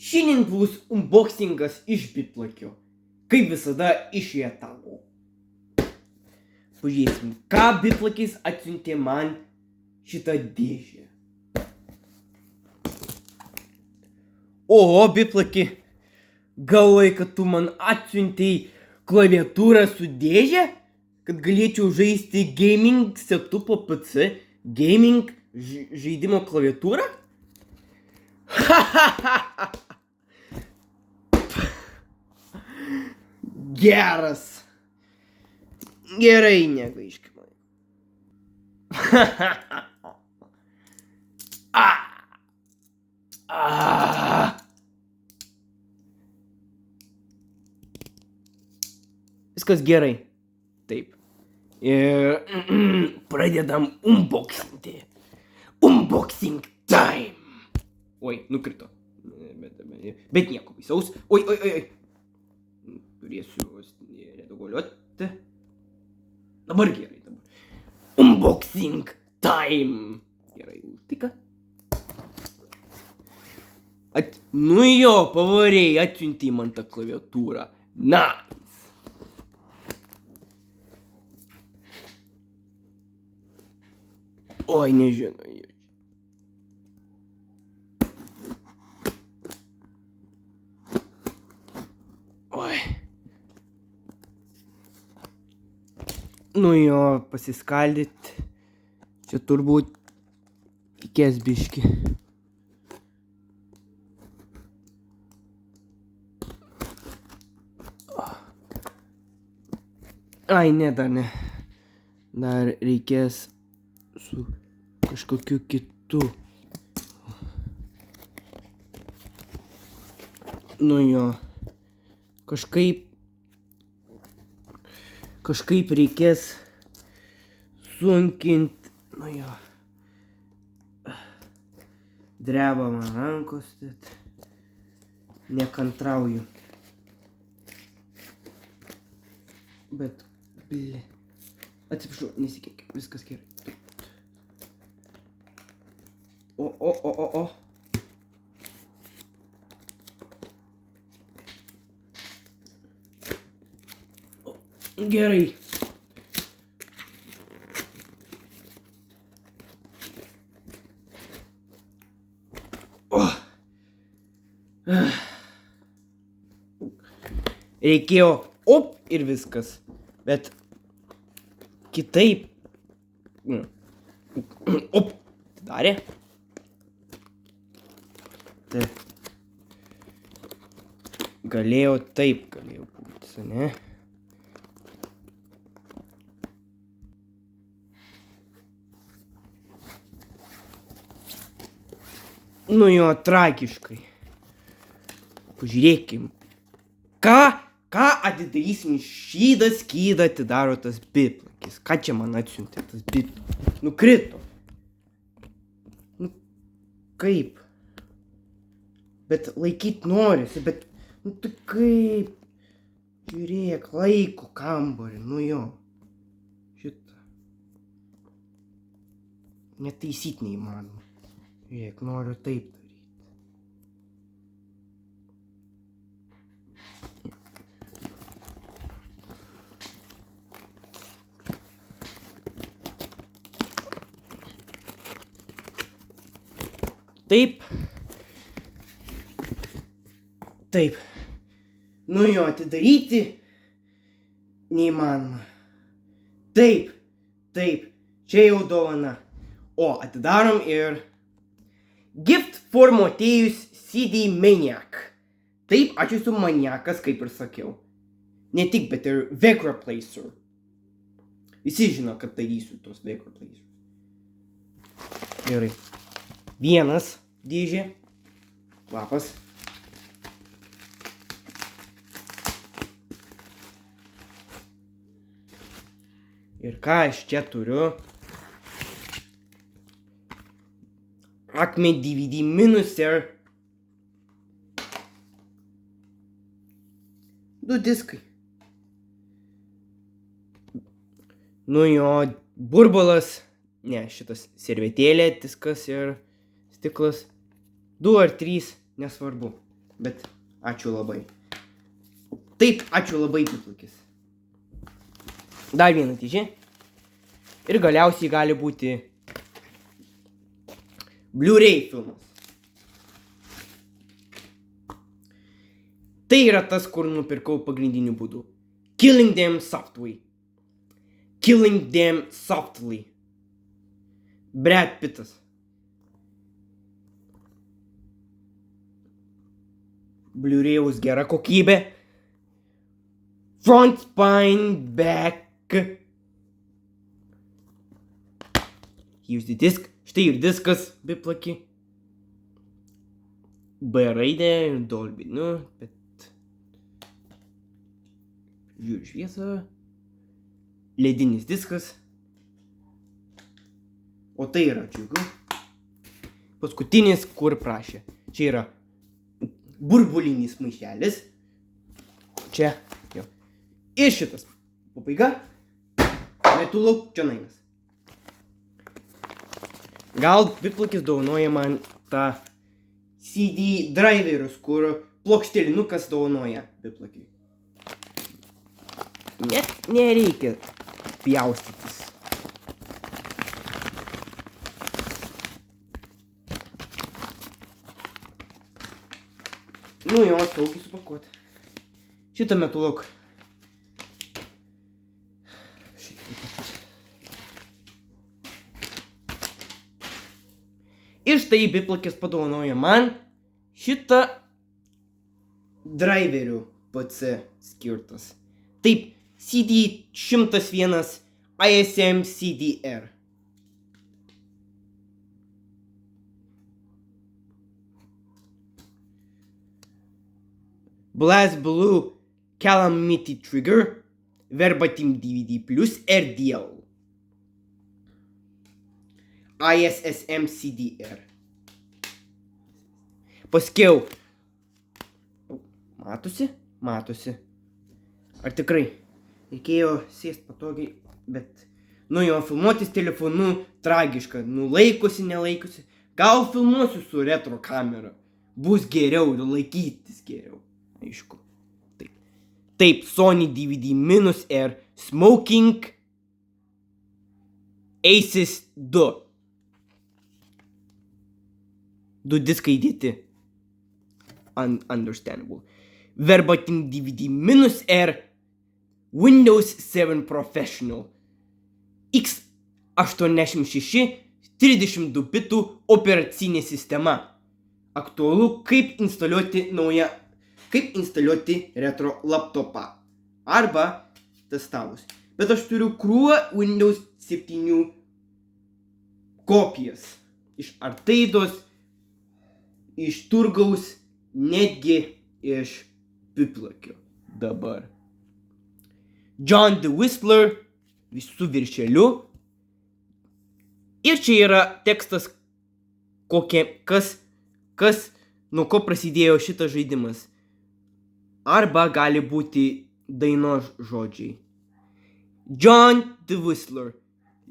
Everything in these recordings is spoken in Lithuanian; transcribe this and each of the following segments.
Šiandien bus unboxingas iš Bitlakio. Kaip visada iš Rietavo. Pažiūrėsim, ką Bitlakis atsiuntė man šitą dėžę. Oho, Bitlaki, galvoji, kad tu man atsiuntei klaviatūrą su dėžė, kad galėčiau žaisti gaming setupo PC, gaming žaidimo klaviatūrą? Geras. Gerai, negaišk man. Viskas gerai. Taip. Ir pradedam unboxinti. Unboxing time. Oi, nukrito. Bet nieko baisaus. Oi. Turėsiu redaguoliuoti. Dabar gerai. Unboxing time. Gerai, užtika. Nu jo, pavarėjai, atsiuntė man tą klaviatūrą. Nice. Oi, nežinau. Oi. Nu jo, pasiskaldyt. Čia turbūt reikės biškį. Ai, ne, dar ne. Dar reikės su kažkokiu kitu. Nu jo. Kažkaip reikės sunkint. Nu jo. Dreba man rankos, bet nekantrauju. Bet, atsiprašau, nesikėk, viskas gerai. O. Gerai. Reikėjo ir viskas. Bet kitaip. Darė. Taip. Galėjo būti, ne? Nu jo, tragiškai. Pažiūrėkim. Ką atidarysim šydą skydą atidaro tas Bitlakis? Ką čia man atsiuntė tas Bitlakis? Nukrito. Nu, kaip? Bet laikyt norisi, bet... Nu, tai kaip? Žiūrėk, laiko kambarį, nu jo. Šitą. Netaisyt neįmanoma. Žiūrėk, noriu taip daryti. Taip. Nu jo, atidaryti neįmanoma. Taip. Čia jau dovana. O, atidarom ir... Gift for Motiejus CD Maniac. Taip, aš esu maniakas, kaip ir sakiau. Ne tik, bet ir Vec Replacer. Visi žino, kad darysiu tos Vec Replacer. Gerai. Vienas dėžė. Lapas. Ir ką aš čia turiu? Acme DVD minus ir 2 diskai. Nu jo, burbulas. Ne, šitas servetėlė, diskas ir stiklas. 2 ar 3, nesvarbu. Bet ačiū labai. Taip, ačiū labai, biplakis. Dar viena dėžė. Ir galiausiai gali būti Blu-ray filmas. Tai yra tas, kur nupirkau pagrindiniu būdu. Killing Them Softly. Killing Them Softly. Brad Pittas. Blu-ray'aus gera kokybė. Front, spine, back. Use the disc. Štai ir diskas, biplaki. B raidė, Dolby, bet... Žiūriu šviesą. Ledinis diskas. O tai yra džiugu. Paskutinis, kur prašė. Čia yra burbulinis maišelis. Čia, jo. Ir šitas pabaiga. Metu lauk čia naimas. Gal biplakis dovanoja man tą CD driverius, kur plokštelinukas dovanoja biplakiui. Net nereikia pjaustytis. Jo, saugiai supakuoti. Šitą metu lauk. Ir štai biplakis padovanoja man šitą driverių PC skirtas. Taip, CD 101 ISM CDR. BlazBlue Calamity Trigger, Verbatim DVD plus RDL. ISSM CDR. Paskiau. Matosi. Ar tikrai? Reikėjo sėst patogiai, bet... jo, filmuotis telefonu tragiška. Laikosi, nelaikosi. Gal filmuosiu su retro kamera. Bus geriau ir laikytis geriau. Aišku. Taip, Sony DVD-R Smoking Aces 2. 2 diskai įdėti. Understandable. Verbatim DVD-R Windows 7 Professional x86 32 bitų operacinė sistema. Aktualu, kaip instaliuoti retro laptopą. Arba testavus. Bet aš turiu krūvą Windows 7 kopijas. Iš Artaidos, iš Turgaus, netgi iš biplakio dabar. John the Whistler, visų viršeliu. Ir čia yra tekstas, nuo ko prasidėjo šitas žaidimas. Arba gali būti dainos žodžiai. John the Whistler,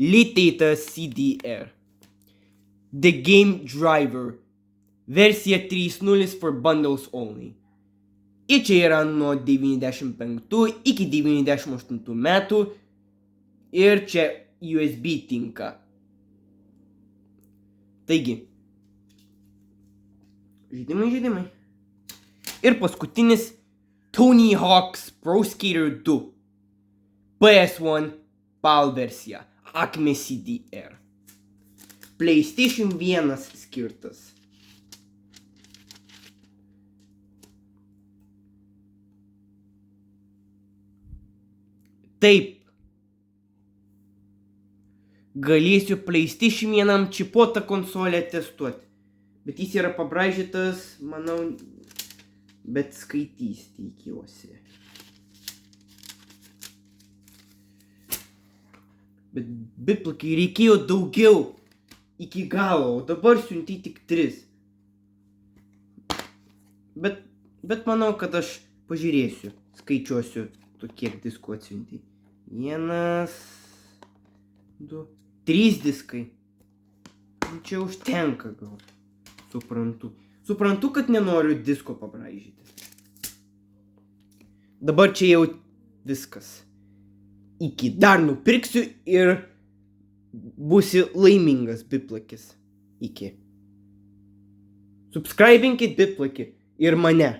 Litata CDR. The Game Driver, versija 3.0 for bundles only. Ir čia yra nuo 95 iki 98 metų. Ir čia USB tinka. Taigi. Žaidimai. Ir paskutinis Tony Hawk's Pro Skater 2. PS1 PAL versija. Acme CDR. PlayStation 1 skirtas. Taip. Galėsiu PlayStation 1 čipotą konsolę testuoti. Bet jis yra pabraižytas, manau, bet skaitys, tikiuosi. Bet biplakai reikėjo daugiau iki galo, o dabar siunti tik 3. Bet manau, kad aš pažiūrėsiu, skaičiuosiu, kiek diskų atsiunti. 1, 2, 3 diskai. Čia užtenka gal. Suprantu. Suprantu, kad nenoriu disko pabraižyti. Dabar čia jau viskas. Iki dar nupirksiu ir būsi laimingas Biplakis. Iki. Subscribinkit Biplakį ir mane.